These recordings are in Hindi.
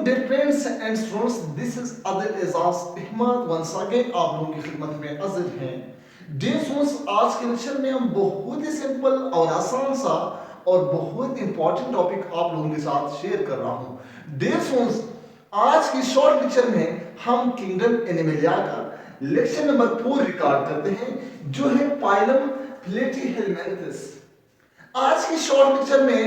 dear friends and students, this is Adil Azaz Ahmad once again आप लोगों की खिदमत में हाजिर हैं। Dear students, आज के लेक्चर में हम बहुत ही सिंपल और आसान सा और बहुत इंपॉर्टेंट टॉपिक आप लोगों के साथ शेयर कर रहा हूँ। Dear students, आज की शॉर्ट लेक्चर में हम किंगडम एनिमलिया का लेक्चर नंबर 4 रिकॉर्ड करते हैं जो है पाइलम प्लेटीहेलमिन्थस। आज की शॉर्ट लेक्चर में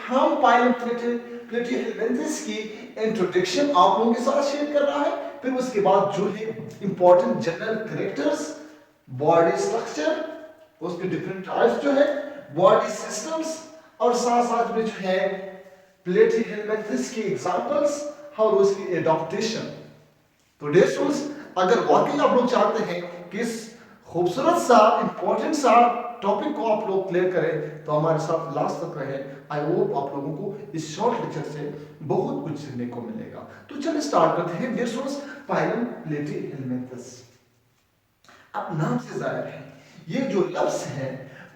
हम पाइलम प्लेटीहेलमिन्थस की इंट्रोडक्शन आप लोगों के साथ शेयर कर रहा है। फिर उसके बाद जो है important general characters, body structure, उसके डिफरेंट टाइप्स जो है, बॉडी सिस्टम्स और साथ साथ में जो है प्लेटीहेलमिन्थस की एग्जांपल्स और उसकी एडॉप्टेशन। तो डियर स्टूडेंट्स, अगर वाकई आप लोग चाहते हैं कि इस खूबसूरत सा इंपॉर्टेंट सा टॉपिक को आप लोग क्लियर करें तो हमारे साथ लास्ट तक रहे। आई होप आप लोगों को इस शॉर्ट लेक्चर से बहुत कुछ सीखने को मिलेगा। तो चलिए स्टार्ट करते हैं। डियर स्टूडेंट्स, पाइलम प्लेटीहेलमिन्थस, अब नाम से जाहिर है ये जो लफ्ज है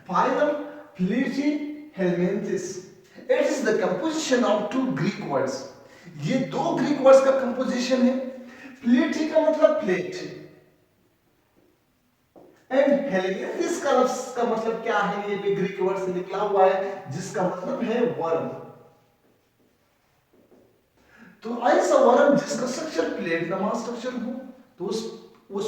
phylum platyhelminthes, it is the composition of two Greek words. ये दो ग्रीक वर्ड्स का कंपोजिशन है। प्लेटी का मतलब प्लेट एंड हेलमिन्थस का लफ्ज का मतलब क्या है, ये भी ग्रीक वर्ड से निकला हुआ है जिसका मतलब है वर्म। तो ऐसा वर्म जिसका स्ट्रक्चर प्लेट नमा स्ट्रक्चर हो तो उस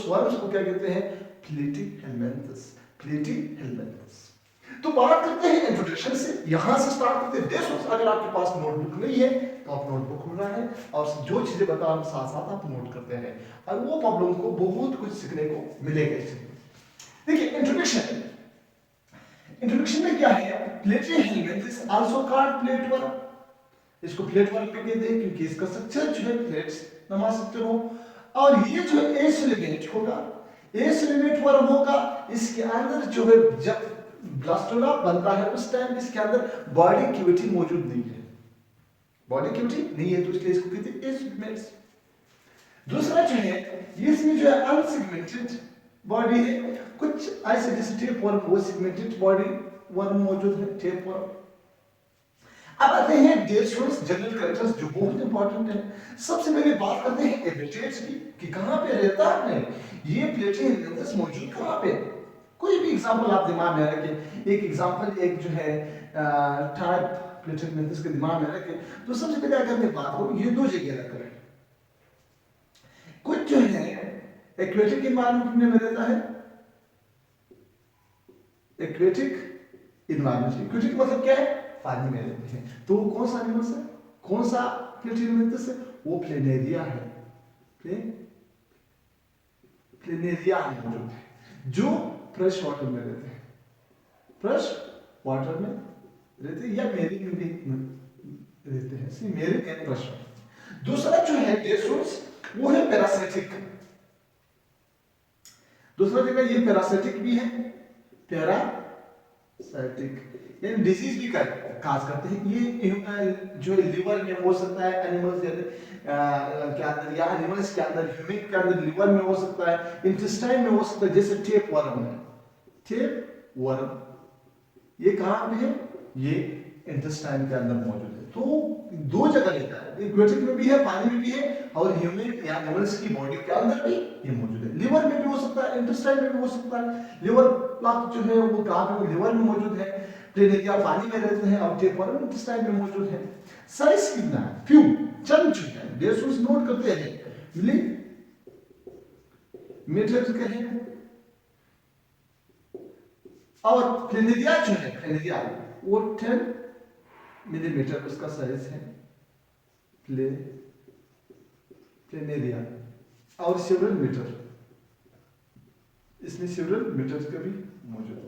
वर्म को क्या कहते हैं, प्लेटीहेलमिन्थस। प्लेटीहेलमिन्थस। तो बात करते हैं इंट्रोडक्शन से, यहां से स्टार्ट करते हैं। देखो, अगर आपके पास नोटबुक नहीं है तो आप नोटबुक खोल रहे हैं और जो चीजें बता रहा हूं साथ साथ आप नोट करते हैं और वो आप लोगों को बहुत कुछ सीखने को मिलेगा इससे। देखिए इंट्रोडक्शन, इंट्रोडक्शन में क्या है, प्लेटीहेलमिन्थस आल्सो कॉल्ड प्लेट वर्म। इसको प्लेट वर्म पे कहते हैं क्योंकि इसका स्ट्रक्चर जो है प्लेट्स नमा स्ट्रक्चर हो और ये जो एसिलेमेट होगा, एसिलेमेट वर्म होगा। इसके अंदर जो है जब ब्लास्टोला बनता है उस टाइम इसके अंदर बॉडी कैविटी मौजूद नहीं है, बॉडी कैविटी नहीं है तो इसलिए इसको कहते हैं एसिलेमेट्स। दूसरा जो है इसमें जो है अनसेगमेंटेड बॉडी है, कुछ ऐसे जैसे टेप वर्म वो सेगमेंटेड बॉडी वर्म मौजूद है, टेप वर्म। अब आते हैं डियर स्टूडेंट्स जनरल कैरेक्टर्स जो बहुत इंपॉर्टेंट है। सबसे पहले बात करते हैं हैबिटेट्स की कि कहां पे रहता है ये प्लेटीहेलमिन्थस, मौजूद कहां पे। कोई भी एग्जांपल आप दिमाग में रखें, एक एग्जांपल एक जो है टाइप प्लेटीहेलमिन्थस के दिमाग में रखें तो सबसे पहले अगर मैं बात करूं ये दो जगह रखा है। कुछ जो है एक्वेटिक एनवायरनमेंट में रहता है, एक्वेटिक एनवायरनमेंट। एक्वेटिक मतलब क्या है, पानी में रहते हैं। तो वो कौन सा एनिमल्स है, कौन सा प्लेटीहेलमिन्थस है, वो प्लेनेरिया है। प्लेनेरिया मौजूद है जो फ्रेश वाटर में रहते हैं, फ्रेश वाटर में रहते हैं या मेरिन में भी रहते हैं, सी मेरिन एंड फ्रेश वाटर। दूसरा जो है डेसोस वो है पैरासिटिक। दूसरा जगह ये पैरासिटिक भी है, पैरासिटिक यानी डिजीज भी काज करते हैं। ये जो लिवर में हो सकता है एनिमल्स के अंदर या एनिमल्स के अंदर, ह्यूमन के अंदर लिवर में हो सकता है, इंटेस्टाइन में हो सकता है, जैसे टेप वर्म है। टेप वर्म ये कहां पे है, ये इंटेस्टाइन के अंदर मौजूद है। तो दो जगह रहता है, एक्वेटिक में भी है, पानी में भी है और ह्यूमन या एनिमल्स की बॉडी के अंदर भी ये मौजूद है। लिवर में भी हो सकता है, इंटेस्टाइन में भी हो सकता है। लिवर प्लाक जो है वो कहां पे, लिवर में मौजूद है। प्लेनेरिया पानी में रहते हैं और टेप वर्म इंटेस्टाइन में मौजूद है। साइज कितना है, फ्यू चंद जो है डेसोस नोट करते हैं, मिलीमीटर के हैं। और प्लेनेरिया जो है, प्लेनेरिया वो 10 मिलीमीटर उसका साइज है, प्लेनेरिया। और सेवरल मीटर, इसमें सेवरल मीटर का भी मौजूद है।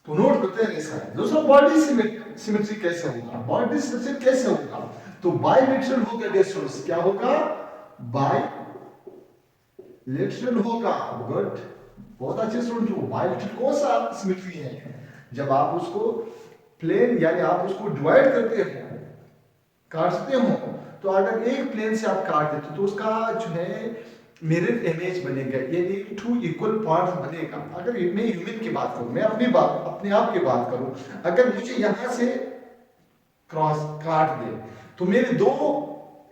तो नोट करते हैं ऐसा है। दूसरा बॉडी सिमेट्री कैसे होगा, बॉडी स्ट्रक्चर कैसे होगा, तो बाइलेटरल होगा डेसोस। क्या होगा, बाइलेटरल होगा। गुड, बहुत अच्छे स्टूडेंट हो। बाइलेटरल कौन सा सिमेट्री है, जब आप उसको प्लेन यानी आप उसको डिवाइड करते हो, काटते हो, तो अगर एक प्लेन से आप काट देते तो उसका जो है मिरर इमेज बनेगा, यानी टू इक्वल पार्ट्स बनेगा। अगर मैं ह्यूमन की बात करूं, मैं अपने आप की बात करूं, अगर मुझे यहां से क्रॉस काट दे तो मेरे दो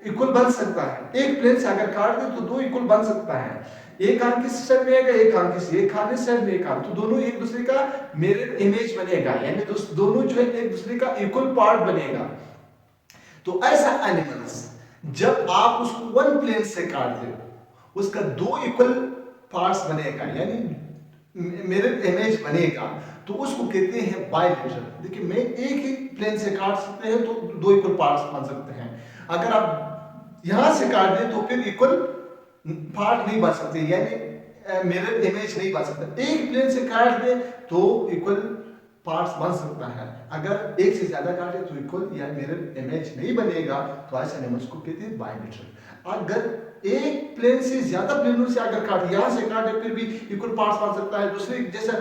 इक्वल बन सकता है। एक प्लेन से अगर काट दे तो दो इक्वल बन सकता है। एक आर्म किस साइड में आएगा, एक आर्म किसी, एक आर्म इस साइड में, एक आर्म, तो दोनों एक दूसरे का मिरर इमेज बनेगा, यानी दोनों जो है एक दूसरे का इक्वल पार्ट बनेगा। तो ऐसा एनिमल्स जब आप उसको वन प्लेन से काट दे उसका दो इक्वल पार्ट्स बनेगा, यानी मिरर इमेज बनेगा, तो उसको कहते हैं बाइलेटरल। देखिए मैं एक ही प्लेन से काट सकते हैं तो दो इक्वल पार्ट्स बन सकते हैं। अगर आप यहां से काट दें तो फिर इक्वल पार्ट नहीं बन सकते, यानी मिरर इमेज नहीं बन सकता। एक प्लेन से काट दे तो इक्वल पार्ट्स बन सकता है, अगर एक से ज्यादा काटे तो इक्वल या मिरर इमेज नहीं बनेगा, तो ऐसे एनिमल्स को कहते हैं बाइलेटरल। अगर एक प्लेन से ज्यादा प्लेनों से अगर काटे, यहां से काटे फिर भी इक्वल पार्ट्स बन सकता है। दूसरे जैसे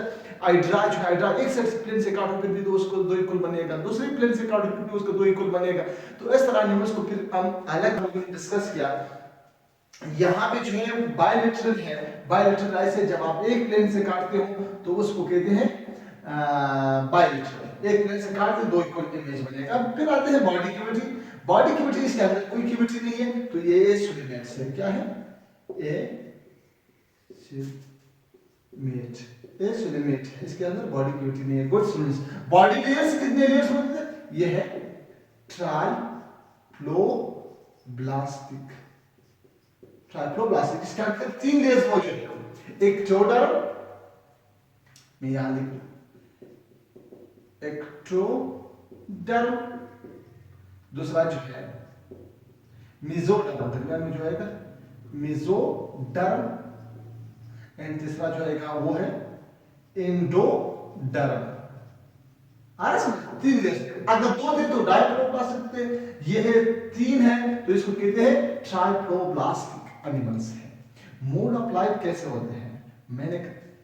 हाइड्रा जो हाइड्रा एक साइड प्लेन से काटो फिर भी दो उसको दो इक्वल बनेगा, दूसरे प्लेन से काटो फिर भी उसको दो इक्वल बनेगा। तो इस तरह एनिमल्स को फिर हम अलग डिस्कस किया। यहाँ पे जो है बायलेटरल है, बायलेटरल ऐसे जब आप एक प्लेन से काटते हो तो उसको कहते हैं बायलेटरल। एक प्लेन से काट दे दो इक्वल इमेज बनेगा। फिर आते हैं बॉडी कैविटी। बॉडी कैविटी इसके अंदर कोई कैविटी नहीं है, तो ये सुलिमेट्स है। क्या है? ए सुलिमेट है, इसके अंदर बॉडी कैविटी नहीं है। गुड स्टूडेंट्स, बॉडी लेयर्स कितने लेयर्स होते हैं? ये है ट्राइफ्लोब्लास्टिक। ट्राइफ्लोब्लास्टिक इसके अंदर तीन लेयर्स मौजूद है। एक्टोडर्म में यहां लिख लो, एक्टोडर्म, दूसरा जो है मेसोडर्म, दरमियान में जो आएगा मेसोडर्म, एंड तीसरा जो आएगा वो है एंडोडर्म। तीन लेयर्स, अगर दो थे तो डाइप्लोब्लास्टिक थे, ये है तीन है तो इसको कहते हैं ट्राइप्लोब्लास्टिक एनिमल्स है। मोड ऑफ लाइफ कैसे होते हैं? मैंने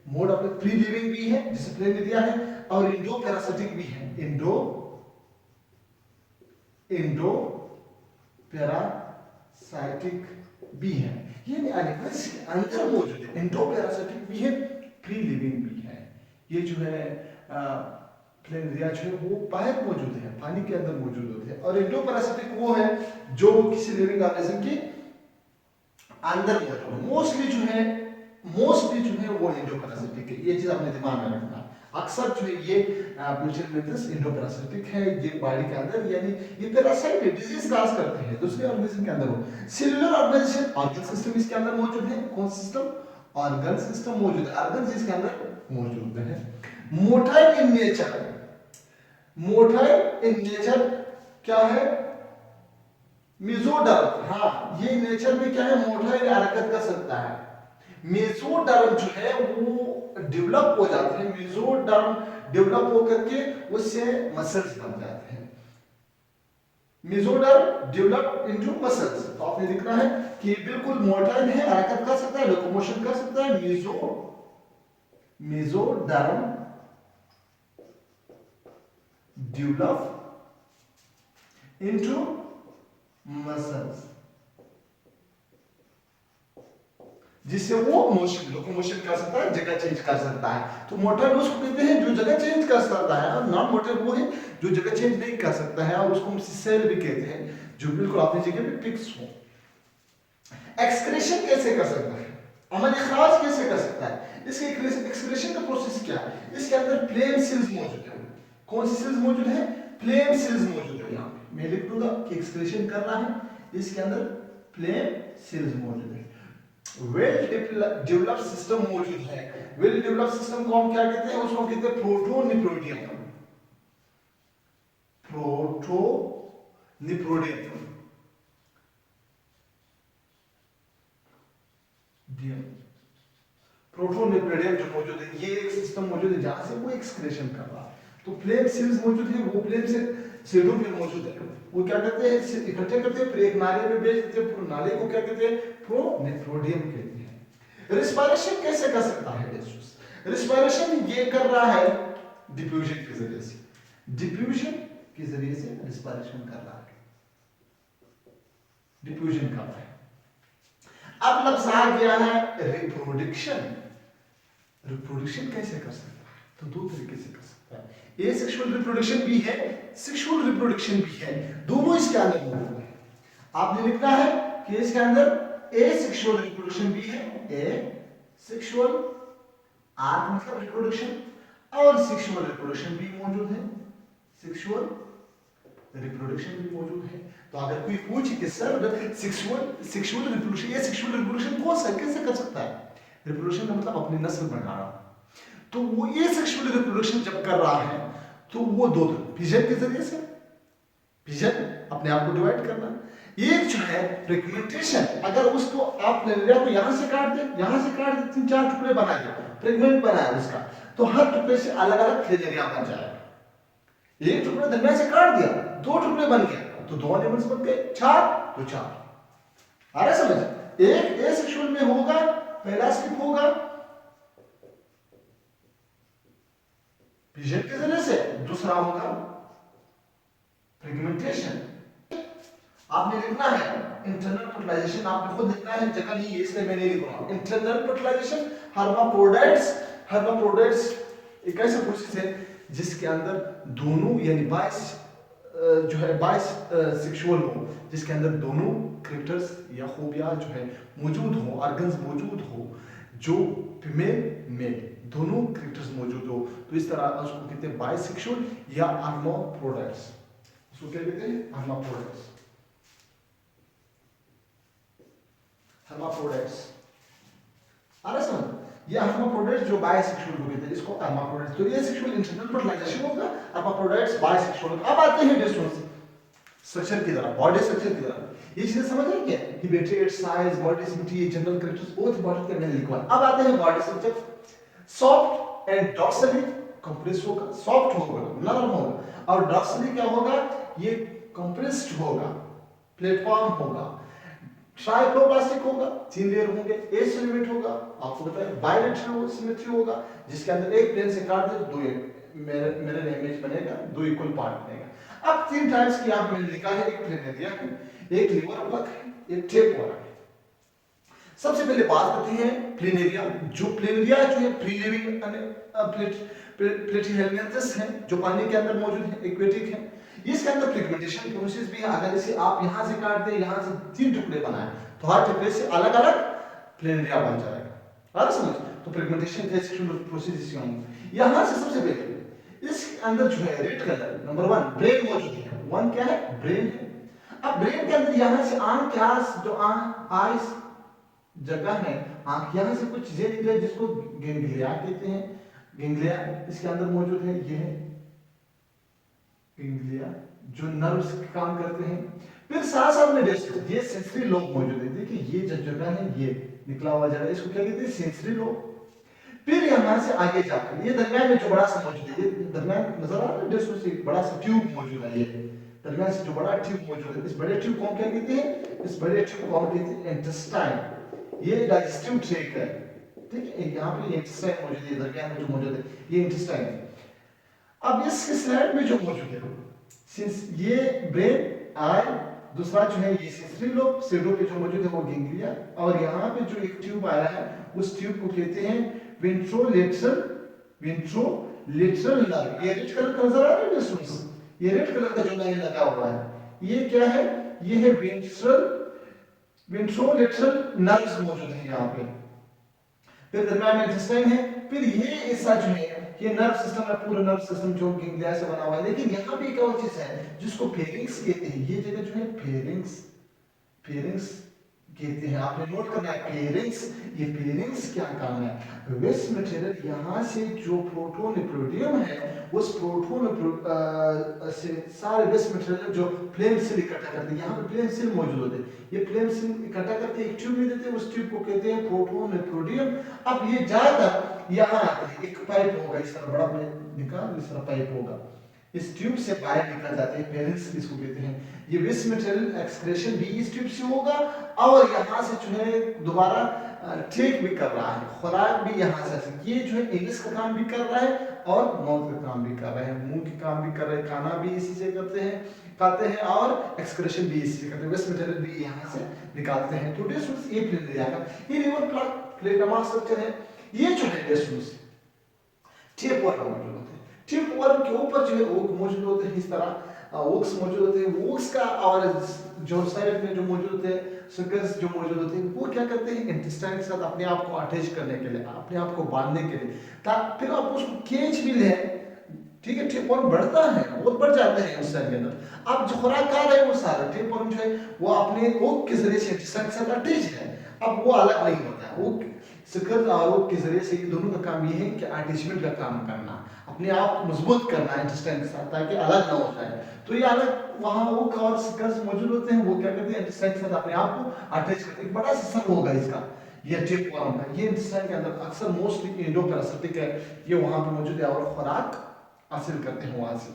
mode of life free living भी है जिसे प्लेन ने दिया है, और इंडो पैरासिटिक भी है। इंडो पैरासाइटिक भी है, ये एनिमल्स के अंदर मौजूद है। इंडो पैरासाइटिक भी है, फ्री लिविंग भी है। ये जो है प्लेनेरिया जो है वो बाहर मौजूद है, पानी के अंदर मौजूद होते हैं, और इंडो पैरासाइटिक वो है जो किसी लिविंग ऑर्गेनिज्म के अंदर मौजूद है। मोस्टली जो है वो इंडो पैरासाइटिक है, ये चीज आपने दिमाग में रखना। अक्सर जो है ये प्लेनेरिया इंडो पैरासाइटिक है, ये बॉडी के अंदर, यानी ये पैरासाइट है, डिजीज काज करते हैं दूसरे ऑर्गेनिज्म के अंदर। हो सेलुलर ऑर्गेनाइजेशन, ऑर्गन सिस्टम इसके अंदर मौजूद है। कौन सिस्टम? ऑर्गन सिस्टम मौजूद है, ऑर्गन इसके अंदर मौजूद है। Motile in nature, motile in nature क्या है? मेसोडर्म, हाँ ये नेचर में क्या है? मोटाइल हरकत कर सकता है। मेसोडर्म जो है वो डेवलप हो जाते हैं, मेसोडर्म डेवलप होकर के उससे मसल्स बन जाते हैं। मेसोडर्म डेवलप इनटू मसल्स, तो आपने लिखना है कि बिल्कुल मोटाइल है, हरकत कर सकता है, लोकोमोशन कर सकता है। मेसोडर्म डेवलप इनटू मसल्स, जिससे वो मोशन लोकोमोशन कर सकता है, जगह चेंज कर सकता है। तो मोटाइल उसको कहते हैं जो जगह चेंज कर सकता है, और नॉन मोटाइल वो है जो जगह चेंज नहीं कर सकता है, और उसको हम सेल भी कहते हैं, जो बिल्कुल अपनी जगह पे फिक्स हो। एक्सक्रीशन कैसे कर सकता है? अमल इखराज कैसे कर सकता है? इसके एक्सक्रीशन का प्रोसेस क्या है? इसके अंदर प्लेन सेल्स मौजूद है। कौन सी सेल्स मौजूद है? प्लेन सेल्स मौजूद है। यहाँ पे मैं लिख दूंगा कि एक्सक्रीशन करना है, इसके अंदर प्लेन सेल्स मौजूद है। वेल डेवलप्ड सिस्टम मौजूद है। वेल डेवलप्ड सिस्टम को हम क्या कहते हैं? उसको कहते हैं प्रोटोनिप्रोडियम। प्रोटोनिप्रोडियम प्रोटोनिप्रोडियम जो मौजूद है, ये एक सिस्टम मौजूद है जहां से वो एक्सक्रीशन कर रहा है। तो प्लेन सेल्स मौजूद है, वो प्लेन से सेलों में मौजूद है, वो क्या करते हैं? इकट्ठे करते हैं, फिर एक नाले में भेज देते हैं। पूरे नाले को क्या कहते हैं? प्रोनेफ्रोडियम कहते हैं। रिस्पायरेशन कैसे कर सकता है? रिस्पायरेशन ये कर रहा है डिफ्यूजन के जरिए से, डिफ्यूजन के जरिए से रिस्पायरेशन कर रहा है, डिफ्यूजन कर रहा है। अब लफ्ज आ गया है रिप्रोडक्शन। रिप्रोडक्शन कैसे कर सकता है? तो दो तरीके से कर सकता है। ये सेक्सुअल रिप्रोडक्शन भी है, सेक्सुअल रिप्रोडक्शन भी है, दोनों इसके अंदर मौजूद है। आपने लिखना है कि इसके अंदर ए सेक्सुअल रिप्रोडक्शन भी है, ए सेक्सुअल, आर मतलब रिप्रोडक्शन, और सेक्सुअल रिप्रोडक्शन भी मौजूद है, सेक्सुअल रिप्रोडक्शन भी मौजूद है। तो अगर कोई पूछे कि सर सेक्सुअल रिप्रोडक्शन, ये सेक्सुअल रिप्रोडक्शन कौन सा कैसे कर सकता है? रिप्रोडक्शन का मतलब अपनी नस्ल बढ़ाना। तो वो ये सेक्सुअल रिप्रोडक्शन जब कर रहा है तो वो दो फिजन के जरिए से, फिजन अपने आप को डिवाइड करना, एक जो है फ्रेगमेंटेशन, अगर उसको आप प्लेनेरिया को यहाँ से काट दे, यहाँ से काट दे, 3-4 टुकड़े बना दे, फ्रेगमेंट बनाया उसका, तो हर टुकड़े से अलग अलग प्लेनेरिया बन जाएगा। एक टुकड़ा दरमियान से काट दिया, 2 टुकड़े बन गए, तो 2 एनिमल्स बन गए, 4 तो 4। आ रहा समझ? एक ए सेक्सुअल में होगा, पहला स्टेप होगा फिजन के जरिए से, दूसरा होगा फ्रेगमेंटेशन। आपने लिखना है इंटरनल फर्टिलाइजेशन, आपने खुद लिखना है, जगह नहीं है इसलिए मैं नहीं लिख रहा हूं। इंटरनल फर्टिलाइजेशन, हर्माफ्रोडाइट्स एक ऐसा प्रोसेस है जिसके अंदर दोनों यानी 22 सेक्सुअल हो, जिसके अंदर दोनों क्रिप्टर्स या खूबिया जो है मौजूद हो, ऑर्गन्स मौजूद हो, जो फीमेल मेल दोनों क्रिप्टर्स मौजूद हो, तो इस तरह उसको कहते हैं बाइसेक्सुअल या हर्माफ्रोडाइट्स। उसको क्या कहते हैं? हर्माफ्रोडाइट्स। हर्माफ्रोडाइट्स आ रहा समझ? ये हर्माफ्रोडाइट्स जो बाइसेक्सुअल को कहते हैं, इसको हर्माफ्रोडाइट्स। तो ये सेक्सुअल इंटरनल फर्टिलाइजेशन होगा, हर्माफ्रोडाइट्स बाइसेक्सुअल। अब आते हैं डिस्टेंस स्ट्रक्चर की तरफ, बॉडी स्ट्रक्चर की तरफ। ये चीजें समझ रहे हैं क्या? हिमेट्रिएट, size, body symmetry, general characters बहुत इंपॉर्टेंट है, मैंने लिखवा। अब आते हैं body structure. Soft and dorsally compress होगा, सॉफ्ट होगा, नरम होगा, और डॉर्सली क्या होगा? ये कंप्रेस्ड होगा, प्लेटफॉर्म होगा। ट्राइक्लोप्लास्टिक होगा, 3 लेयर होंगे, एसिमेट्रिक होगा, आपको पता है बायलेटरल सिमेट्री होगा, जिसके अंदर एक प्लेन से काट दे तो 2 मिरर इमेज बनेगा, 2 इक्वल पार्ट बनेगा। अब 3 टाइप्स की आप मैंने लिखा है, एक प्लेनेरिया है, एक लीवर प्लग है, एक टेप वाला है। सबसे पहले बात करते हैं प्लेनेरिया। प्लेनेरिया जो है फ्री लिविंग प्लेटिहेल्मिन्थस है, जो पानी के अंदर मौजूद है, एक्वेटिक है। इसके अंदर फ्रेगमेंटेशन प्रोसेस भी है। अगर इसे आप यहां से काट दें, यहां से 3 टुकड़े बनाए, तो हर टुकड़े से अलग अलग प्लेनेरिया बन जाएगा। आ रहा समझ? तो फ्रेगमेंटेशन के सेक्सुअल प्रोसेस इसके होंगे। यहां से सबसे पहले इसके अंदर जो है रेड कलर, नंबर 1 ब्रेन मौजूद है। 1 क्या है? ब्रेन है। अब ब्रेन के अंदर यहां से आंख के आस जो आईज जगह है, आंख यहां से कुछ चीजें निकले जिसको गेंगलिया कहते हैं। गेंगलिया इसके अंदर मौजूद है, ये है गेंगलिया जो नर्व्स के काम करते हैं। फिर साथ में ये सेंसरी लोब मौजूद है। देखिए ये जो जगह है, ये निकला हुआ जगह, इसको क्या कहते हैं? Sensory lobe. फिर यहां से आगे जाकर ये दरमियान में जो बड़ा सा मौजूद है, ये दरमियान नजर आ रहा है, जिसमें से बड़ा सा ट्यूब मौजूद है, ये दरमियान से जो बड़ा ट्यूब मौजूद है, इस बड़े ट्यूब को क्या कहते हैं? इस बड़े ट्यूब को कहते हैं इंटेस्टाइन। ये डाइजेस्टिव ट्रैक्ट है, ठीक है? यहाँ पे इंटेस्टाइन मौजूद है, दरमियान में जो मौजूद है ये इंटेस्टाइन है। अब इसके स्लाइड में जो मौजूद है, सिंस ये ब्रेन आई, दूसरा जो है ये सेंसरी लोब, सेडो पे जो मौजूद है वो गेंगलिया, और यहाँ पे जो एक ट्यूब आया है उस ट्यूब को कहते हैं वेंट्रोलेटरल नर्व। ये रेड कलर का नजर आ रहा है दोस्तों, ये रेड कलर का जो लाइन लगा हुआ है, ये क्या है? ये है वेंट्रोलेटरल नर्व्स मौजूद है यहाँ पे। फिर दरमियान में इंटेस्टाइन है। फिर ये ऐसा जो है, ये नर्व सिस्टम है, पूरा नर्व सिस्टम जो गेंगलिया से बना हुआ है। लेकिन यहाँ पे एक और चीज है जिसको फेरिंग्स कहते हैं। ये जगह जो है फेरिंग्स कहते हैं, आपने नोट करना है फेरिंग्स। ये फेरिंग्स क्या काम है? वेस्ट मटेरियल यहाँ से जो प्रोटोन प्रोटियम है, उस प्रोटोन से सारे वेस्ट मटेरियल जो फ्लेम सेल इकट्ठा करते हैं, यहाँ पे फ्लेम सेल मौजूद होते हैं। ये फ्लेम सेल इकट्ठा करते एक ट्यूब में देते हैं, उस ट्यूब को कहते हैं प्रोटोन प्रोटियम। अब ये जाकर यहाँ आते हैं, एक पाइप होगा इस तरह बड़ा, निकाल इस तरह पाइप होगा, इस ट्यूब से बाहर निकल जाते हैं, पेरेंट्स इसको कहते हैं। ये वेस्ट मटेरियल एक्सक्रेशन भी इस ट्यूब से होगा, और यहाँ से जो है दोबारा ठीक भी कर रहा है, खुराक भी यहाँ से, ये जो है एनस का काम भी कर रहा है और माउथ का काम भी कर रहा है, मुंह के काम भी कर रहे हैं, खाना भी इसी से करते हैं, खाते हैं, और एक्सक्रेशन भी इसी से करते हैं, वेस्ट मटेरियल भी यहाँ से निकालते हैं। तो डिस्टेंस ये प्लेनेरिया का, ये लीवर प्लेटमा स्ट्रक्चर है। ये जो है डिस्टेंस टेप वर्म मौजूद होते हैं, टेप वर्म के ऊपर जो है वो मौजूद होते हैं इस तरह वोक्स मौजूद होते हैं, वोक्स का और जो साइड में जो मौजूद होते हैं सर्कल्स जो मौजूद होते हैं, वो क्या करते हैं इंटेस्टाइन के साथ अपने आप को अटैच करने के लिए, अपने आप को बांधने के लिए, फिर आप उसको केज भी ले, ठीक है, टेपवर्म बढ़ता है, बहुत बढ़ जाते हैं उस टाइम के अंदर। आप जो खुराक खा रहे हैं वो सारा टेपवर्म जो है वो अपने ओक के जरिए से इंटेस्टाइन के साथ अटैच है, अब वो अलग नहीं होता है। वो शिखर और ओक के जरिए से ये दोनों का काम ये है कि अटैचमेंट का काम करना, अपने आप को मजबूत करना इंटेस्टाइन के साथ, ताकि अलग ना हो जाए। तो ये अलग वहाँ ओक और शिखर मौजूद होते हैं, वो क्या करते हैं इंटेस्टाइन के साथ अपने आप को अटैच करते हैं। एक बड़ा सा सर होगा इसका, ये टेपवर्म का, ये इंटेस्टाइन के अंदर अक्सर मोस्टली एंडोपैरासिटिक है, ये वहाँ पे मौजूद है और खुराक हासिल करते हैं वहां से,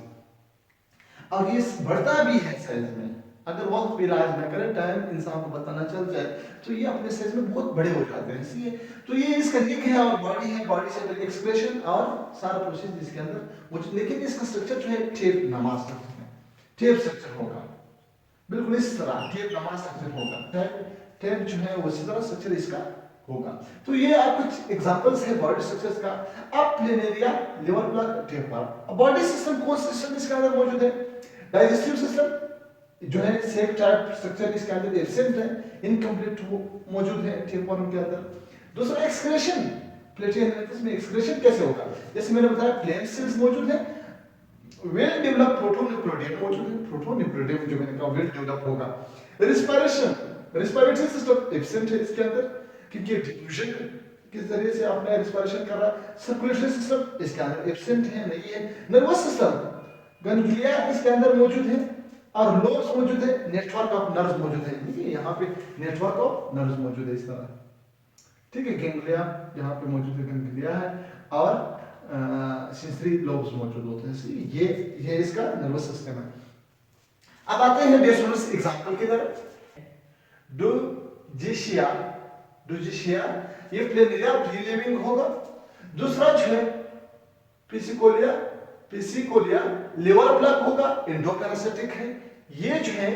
और ये बढ़ता भी है साइज में। अगर वक्त पे इलाज न करें, टाइम इंसान को बताना चल जाए, तो ये अपने साइज में बहुत बड़े हो जाते हैं। इसलिए तो ये इसका निक है और बॉडी है, बॉडी से एक्सप्रेशन और सारा प्रोसेस जिसके अंदर मुझे, लेकिन इसका स्ट्रक्चर जो है टेप नमा स्ट्रक्चर है, टेप स्ट्रक्चर होगा बिल्कुल इस तरह, टेप नमा स्ट्रक्चर होगा, टेप जो है उसी तरह स्ट्रक्चर इसका होगा। तो ये आप कुछ एग्जांपल्स है बॉडी स्ट्रक्चर्स का। अब planaria, liver plug, taper. Body system कौन सा सिस्टम इसके अंदर मौजूद है? डाइजेस्टिव सिस्टम जो है सेक टाइप स्ट्रक्चर इसके अंदर एब्सेंट है, इनकम्प्लीट मौजूद है टेपवर्म के अंदर। दूसरा एक्सक्रीशन, प्लेटिहेलमिन्थस में एक्सक्रीशन कैसे होगा? जैसे मैंने बताया प्लेन सेल्स मौजूद है, वेल डेवलप प्रोटोन्यूक्लियोइड मौजूद है, प्रोटोन्यूक्लियोइड जो मैंने कहा वेल डेवलप होगा। रिस्पिरेशन, रेस्पिरेटरी सिस्टम एब्सेंट है इसके अंदर, क्योंकि डिफ्यूजन के जरिए से आपने रेस्पिरेशन कर रहा है। सर्कुलेटरी सिस्टम इसके अंदर एब्सेंट है, नहीं है। नर्वस सिस्टम, गैंग्लिया इसके अंदर मौजूद है और लोब्स मौजूद है, नेटवर्क ऑफ नर्व्स मौजूद है। देखिए यहाँ पे नेटवर्क ऑफ नर्व्स मौजूद है इस तरह, ठीक है। गैंग्लिया यहाँ पे मौजूद है, गैंग्लिया है, और सेंसरी लोब्स मौजूद होते हैं। ये इसका नर्वस सिस्टम है। अब आते हैं डेस्मोनस एग्जांपल की तरफ। डोजिशिया, डोजिशिया ये प्लेनेरिया फ्री लिविंग होगा। दूसरा जो है पिसिकोलिया, पिसिकोलिया लिवर प्लग होगा, एंडोपैरासिटिक है। ये जो है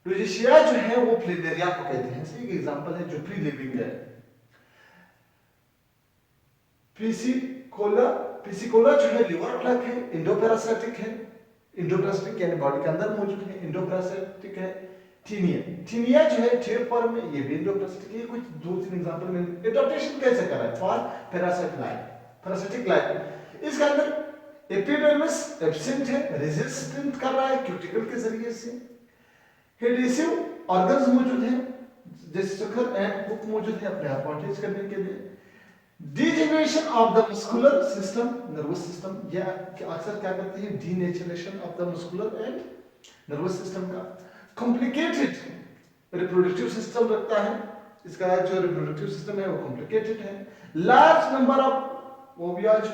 डोजिशिया जो है वो प्लेनेरिया को कहते हैं, इसलिए एक एग्जांपल है जो फ्री लिविंग है। पिसिकोला, पिसिकोला जो है लिवर प्लग है, एंडोपैरासिटिक है, एंडोपैरासिटिक यानी बॉडी के अंदर मौजूद है, एंडोपैरासिटिक है। टीनिया, टीनिया जो है टेपवर्म में, ये भी एंडोपैरासिटिक है। कुछ 2-3 एग्जांपल में एडाप्टेशन कैसे करा है for parasite life, parasitic life. इसके अंदर एपिडर्मिस एब्सेंट है, रेजिस्टेंट कर रहा है क्यूटिकल के जरिए से। एडहेसिव ऑर्गन्स मौजूद हैं, जैसे स्ट्रक्चर एंड हुक मौजूद है अपने आप अटैच करने के लिए। Degeneration of the muscular system, nervous system, या अक्सर क्या करते हैं denaturation of the muscular and nervous system का। कॉम्प्लिकेटेड रिप्रोडक्टिव सिस्टम रखता है, इसका जो रिप्रोडक्टिव सिस्टम है वो कॉम्प्लिकेटेड है। लार्ज नंबर ऑफ ओविया जो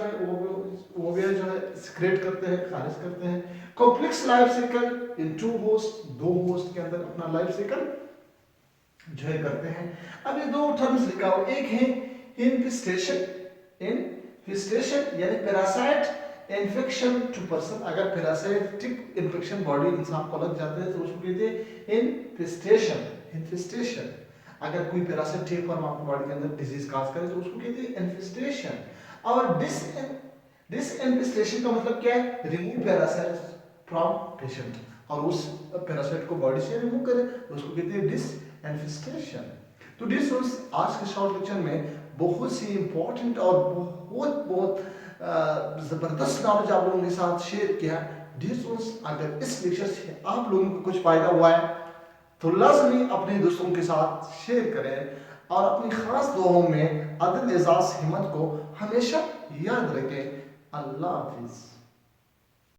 है सिक्रेट करते हैं, खारिज करते हैं। Complex life cycle in two host, दो होस्ट के अंदर अपना लाइफ साइकिल जो है करते हैं। अब ये दो टर्म्स लिखा हुआ, एक है इन्फेस्टेशन, इन्फेस्टेशन यानी पैरासाइट इन्फेक्शन टू पर्सन। अगर पैरासाइटिक इन्फेक्शन बॉडी इंसान को लग जाता है तो उसको कहते हैं इन्फेस्टेशन, इन्फेस्टेशन। अगर कोई पैरासाइट टेपवर्म आपकी बॉडी के अंदर डिजीज काज करे तो उसको कहते हैं इन्फेस्टेशन। और डिसइन्फेस्टेशन का मतलब क्या है? रिमूव पैरासाइट फ्रॉम पेशेंट, और उस पैरासाइट को बॉडी से रिमूव करे तो उसको कहते हैं डिसइन्फेस्टेशन। तो डिस्टेंस आज के शॉर्ट लेक्चर में बहुत सी इंपॉर्टेंट और बहुत जबरदस्त नॉलेज आप लोगों के साथ शेयर किया। डिस्टेंस अगर इस लेक्चर से आप लोगों को कुछ फायदा हुआ है तो लाजमी अपने दोस्तों के साथ शेयर करें और अपनी खास दुआओं में अदल एजाज हिम्मत को हमेशा याद रखें। अल्लाह हाफिज।